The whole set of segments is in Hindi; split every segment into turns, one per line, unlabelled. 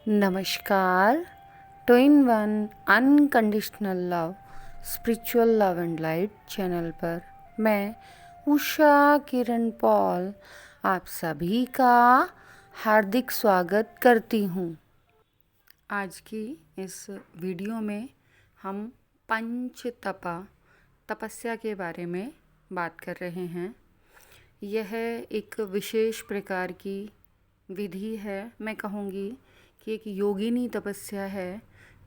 नमस्कार। Two in one unconditional love spiritual love and light channel पर मैं उषा किरण पॉल आप सभी का हार्दिक स्वागत करती हूँ। आज की इस वीडियो में हम पंच तपस्या के बारे में बात कर रहे हैं। यह एक विशेष प्रकार की विधि है, मैं कहूँगी कि एक योगिनी तपस्या है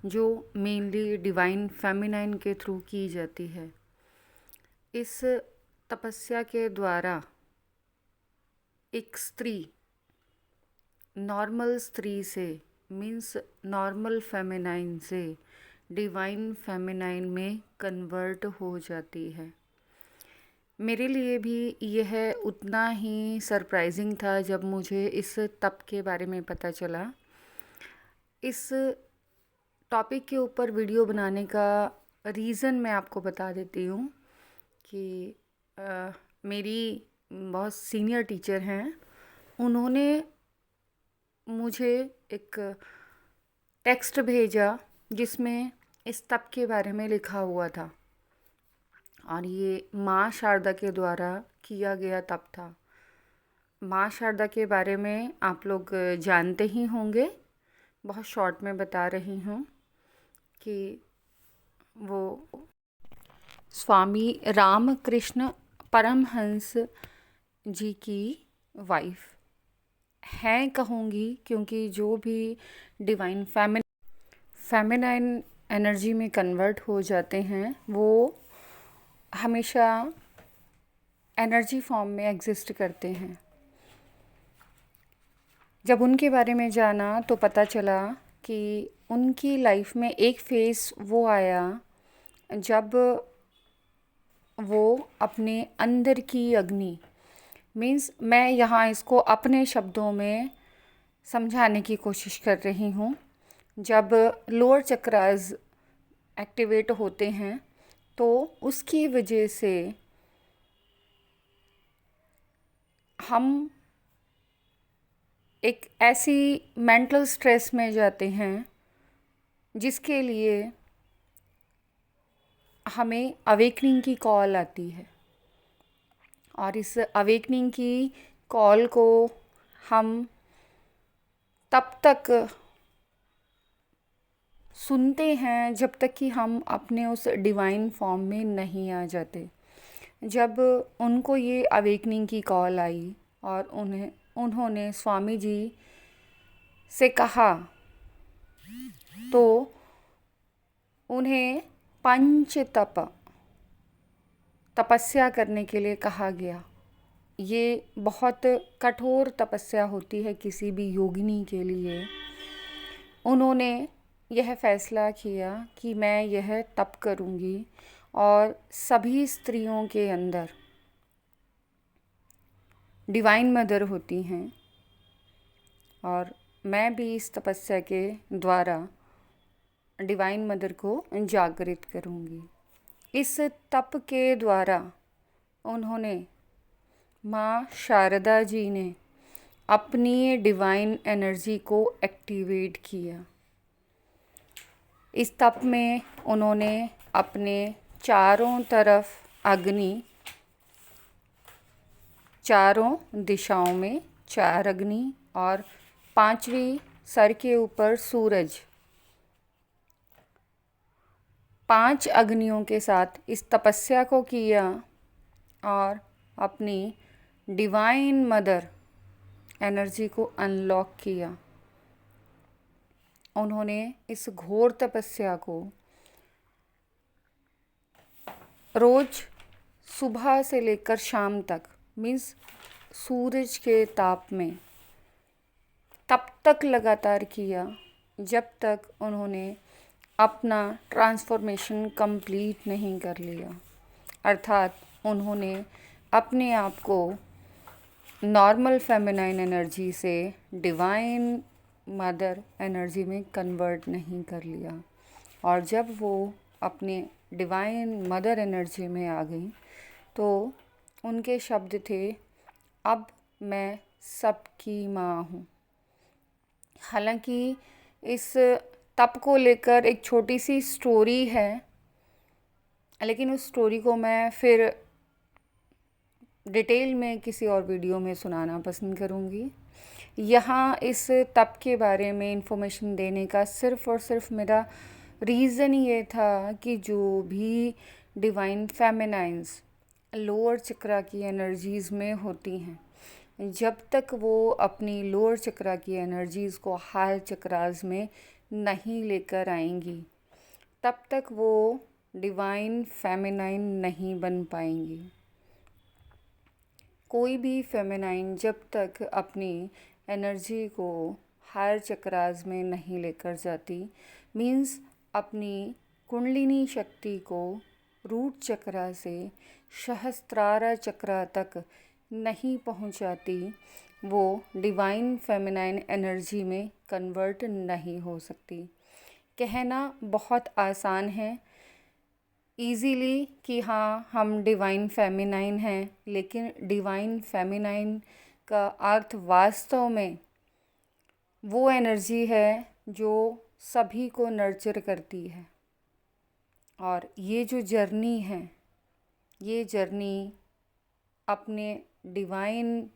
जो मेनली डिवाइन फेमिनाइन के थ्रू की जाती है। इस तपस्या के द्वारा एक स्त्री नॉर्मल स्त्री से मीन्स नॉर्मल फेमिनाइन से डिवाइन फेमिनाइन में कन्वर्ट हो जाती है। मेरे लिए भी यह उतना ही सरप्राइजिंग था जब मुझे इस तप के बारे में पता चला। इस टॉपिक के ऊपर वीडियो बनाने का रीज़न मैं आपको बता देती हूँ कि मेरी बहुत सीनियर टीचर हैं, उन्होंने मुझे एक टेक्स्ट भेजा जिसमें इस तप के बारे में लिखा हुआ था और ये माँ शारदा के द्वारा किया गया तप था। माँ शारदा के बारे में आप लोग जानते ही होंगे, बहुत शॉर्ट में बता रही हूँ कि वो स्वामी रामकृष्ण परमहंस जी की वाइफ हैं कहूँगी, क्योंकि जो भी डिवाइन फेमिनाइन एनर्जी में कन्वर्ट हो जाते हैं वो हमेशा एनर्जी फॉर्म में एग्जिस्ट करते हैं। जब उनके बारे में जाना तो पता चला कि उनकी लाइफ में एक फेज़ वो आया जब वो अपने अंदर की अग्नि मीन्स, मैं यहाँ इसको अपने शब्दों में समझाने की कोशिश कर रही हूँ। जब लोअर चक्रास एक्टिवेट होते हैं तो उसकी वजह से हम एक ऐसी मेंटल स्ट्रेस में जाते हैं जिसके लिए हमें अवेकनिंग की कॉल आती है और इस अवेकनिंग की कॉल को हम तब तक सुनते हैं जब तक कि हम अपने उस डिवाइन फॉर्म में नहीं आ जाते। जब उनको ये अवेकनिंग की कॉल आई और उन्होंने स्वामी जी से कहा तो उन्हें पंच तपस्या करने के लिए कहा गया। ये बहुत कठोर तपस्या होती है किसी भी योगिनी के लिए। उन्होंने यह फैसला किया कि मैं यह तप करूँगी और सभी स्त्रियों के अंदर डिवाइन मदर होती हैं और मैं भी इस तपस्या के द्वारा डिवाइन मदर को जागृत करूँगी। इस तप के द्वारा उन्होंने माँ शारदा जी ने अपनी डिवाइन एनर्जी को एक्टिवेट किया। इस तप में उन्होंने अपने चारों तरफ अग्नि, चारों दिशाओं में 4 अग्नि और 5वीं सर के ऊपर सूरज, 5 अग्नियों के साथ इस तपस्या को किया और अपनी डिवाइन मदर एनर्जी को अनलॉक किया। उन्होंने इस घोर तपस्या को रोज़ सुबह से लेकर शाम तक मीन्स सूरज के ताप में तब तक लगातार किया जब तक उन्होंने अपना ट्रांसफॉर्मेशन कंप्लीट नहीं कर लिया। अर्थात उन्होंने अपने आप को नॉर्मल फेमिनाइन एनर्जी से डिवाइन मदर एनर्जी में कन्वर्ट नहीं कर लिया। और जब वो अपने डिवाइन मदर एनर्जी में आ गई तो उनके शब्द थे, अब मैं सबकी माँ हूँ। हालांकि इस तप को लेकर एक छोटी सी स्टोरी है, लेकिन उस स्टोरी को मैं फिर डिटेल में किसी और वीडियो में सुनाना पसंद करूँगी। यहाँ इस तप के बारे में इंफॉर्मेशन देने का सिर्फ़ और सिर्फ मेरा रीज़न ये था कि जो भी डिवाइन फेमिनाइंस लोअर चक्रा की एनर्जीज़ में होती हैं, जब तक वो अपनी लोअर चक्रा की एनर्जीज़ को हायर चक्रास में नहीं लेकर आएंगी, तब तक वो डिवाइन फेमिनाइन नहीं बन पाएंगी। कोई भी फेमिनाइन जब तक अपनी एनर्जी को हायर चक्रास में नहीं लेकर जाती, मीन्स अपनी कुंडलिनी शक्ति को रूट चक्रा से सहस्त्रार चक्रा तक नहीं पहुंचाती, वो डिवाइन फेमिनाइन एनर्जी में कन्वर्ट नहीं हो सकती। कहना बहुत आसान है ईज़िली कि हाँ हम डिवाइन फेमिनाइन हैं, लेकिन डिवाइन फेमिनाइन का अर्थ वास्तव में वो एनर्जी है जो सभी को नर्चर करती है। और ये जो जर्नी है, ये जर्नी अपने डिवाइन,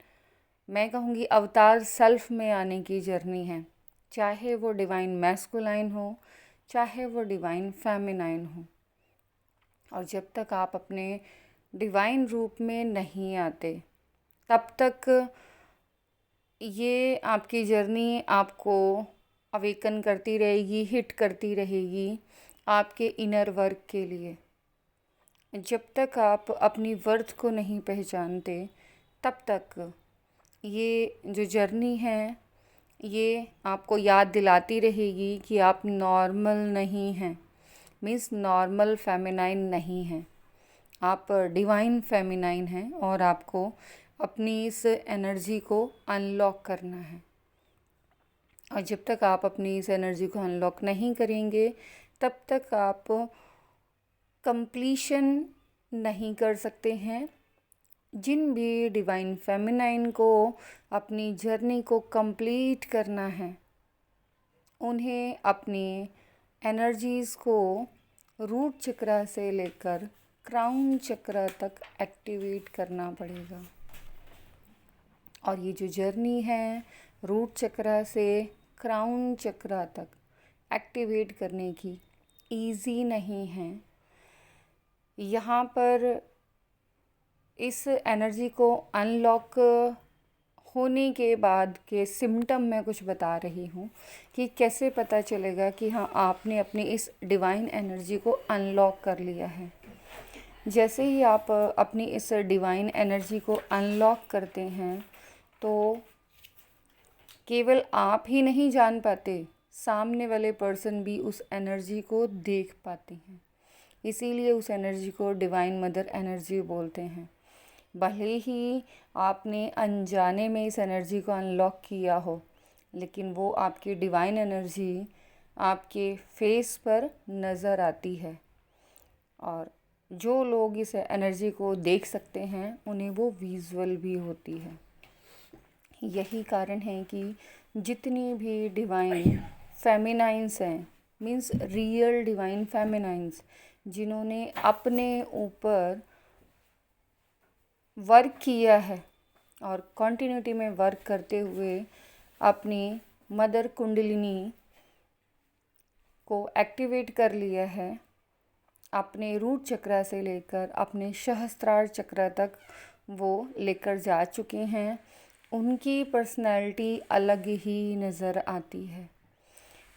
मैं कहूँगी अवतार सेल्फ में आने की जर्नी है, चाहे वो डिवाइन मैस्कुलाइन हो, चाहे वो डिवाइन फेमिनाइन हो। और जब तक आप अपने डिवाइन रूप में नहीं आते, तब तक ये आपकी जर्नी आपको अवेकन करती रहेगी, हिट करती रहेगी आपके इनर वर्क के लिए। जब तक आप अपनी वर्थ को नहीं पहचानते, तब तक ये जो जर्नी है, ये आपको याद दिलाती रहेगी कि आप नॉर्मल नहीं हैं, मीन्स नॉर्मल फेमिनाइन नहीं हैं, आप डिवाइन फेमिनाइन हैं और आपको अपनी इस एनर्जी को अनलॉक करना है। और जब तक आप अपनी इस एनर्जी को अनलॉक नहीं करेंगे, तब तक आप कंप्लीशन नहीं कर सकते हैं। जिन भी डिवाइन फेमिनाइन को अपनी जर्नी को कंप्लीट करना है, उन्हें अपनी एनर्जीज़ को रूट चक्रा से लेकर क्राउन चक्रा तक एक्टिवेट करना पड़ेगा। और ये जो जर्नी है रूट चक्रा से क्राउन चक्रा तक एक्टिवेट करने की ईज़ी नहीं है। यहाँ पर इस एनर्जी को अनलॉक होने के बाद के सिम्टम मैं कुछ बता रही हूँ कि कैसे पता चलेगा कि हाँ आपने अपनी इस डिवाइन एनर्जी को अनलॉक कर लिया है। जैसे ही आप अपनी इस डिवाइन एनर्जी को अनलॉक करते हैं, तो केवल आप ही नहीं जान पाते, सामने वाले पर्सन भी उस एनर्जी को देख पाते हैं। इसीलिए उस एनर्जी को डिवाइन मदर एनर्जी बोलते हैं। भले ही आपने अनजाने में इस एनर्जी को अनलॉक किया हो, लेकिन वो आपकी डिवाइन एनर्जी आपके फेस पर नज़र आती है। और जो लोग इस एनर्जी को देख सकते हैं, उन्हें वो विजुअल भी होती है। यही कारण है कि जितनी भी डिवाइन फेमिनाइंस हैं, मीन्स रियल डिवाइन फेमिनाइंस, जिन्होंने अपने ऊपर वर्क किया है और कॉन्टिन्यूटी में वर्क करते हुए अपनी मदर कुंडलिनी को एक्टिवेट कर लिया है, अपने रूट चक्रा से लेकर अपने सहस्त्रार चक्रा तक वो लेकर जा चुके हैं, उनकी पर्सनैलिटी अलग ही नज़र आती है।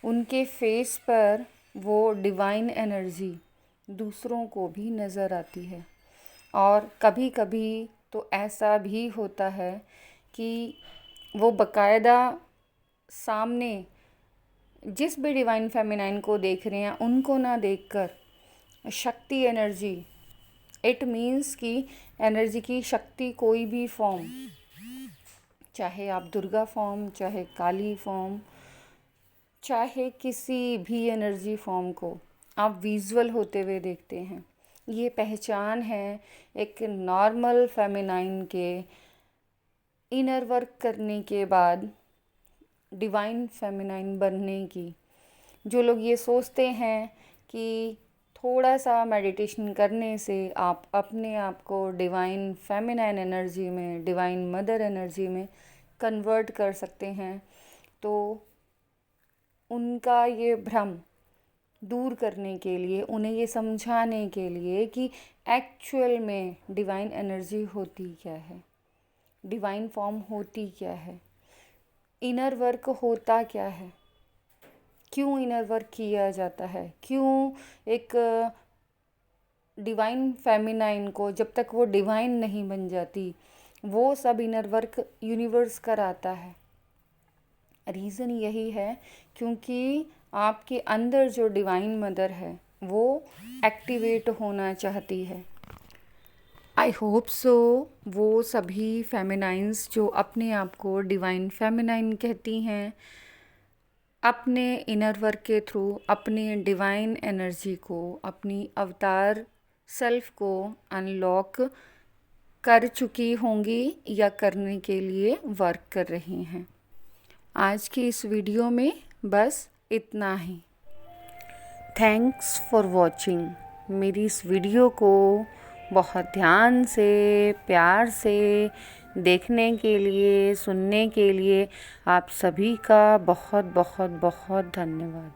उनके फेस पर वो डिवाइन एनर्जी दूसरों को भी नज़र आती है। और कभी कभी तो ऐसा भी होता है कि वो बाकायदा सामने जिस भी डिवाइन फेमिनाइन को देख रहे हैं, उनको ना देखकर शक्ति एनर्जी, इट मीन्स कि एनर्जी की शक्ति कोई भी फॉर्म, चाहे आप दुर्गा फॉर्म, चाहे काली फॉर्म, चाहे किसी भी एनर्जी फॉर्म को आप विजुअल होते हुए देखते हैं, ये पहचान है एक नॉर्मल फेमिनाइन के इनर वर्क करने के बाद डिवाइन फेमिनाइन बनने की। जो लोग ये सोचते हैं कि थोड़ा सा मेडिटेशन करने से आप अपने आप को डिवाइन फेमिनाइन एनर्जी में, डिवाइन मदर एनर्जी में कन्वर्ट कर सकते हैं, तो उनका ये भ्रम दूर करने के लिए, उन्हें ये समझाने के लिए कि एक्चुअल में डिवाइन एनर्जी होती क्या है, डिवाइन फॉर्म होती क्या है, इनर वर्क होता क्या है, क्यों इनर वर्क किया जाता है, क्यों एक डिवाइन फेमिनाइन को जब तक वो डिवाइन नहीं बन जाती वो सब इनर वर्क यूनिवर्स कराता है। रीज़न यही है क्योंकि आपके अंदर जो डिवाइन मदर है वो एक्टिवेट होना चाहती है। आई होप सो वो सभी फेमिनाइंस जो अपने आप को डिवाइन फेमिनाइन कहती हैं, अपने इनर वर्क के थ्रू अपनी डिवाइन एनर्जी को, अपनी अवतार सेल्फ को अनलॉक कर चुकी होंगी या करने के लिए वर्क कर रही हैं। आज की इस वीडियो में बस इतना ही। Thanks for watching. मेरी इस वीडियो को बहुत ध्यान से, प्यार से देखने के लिए, सुनने के लिए आप सभी का बहुत बहुत बहुत धन्यवाद।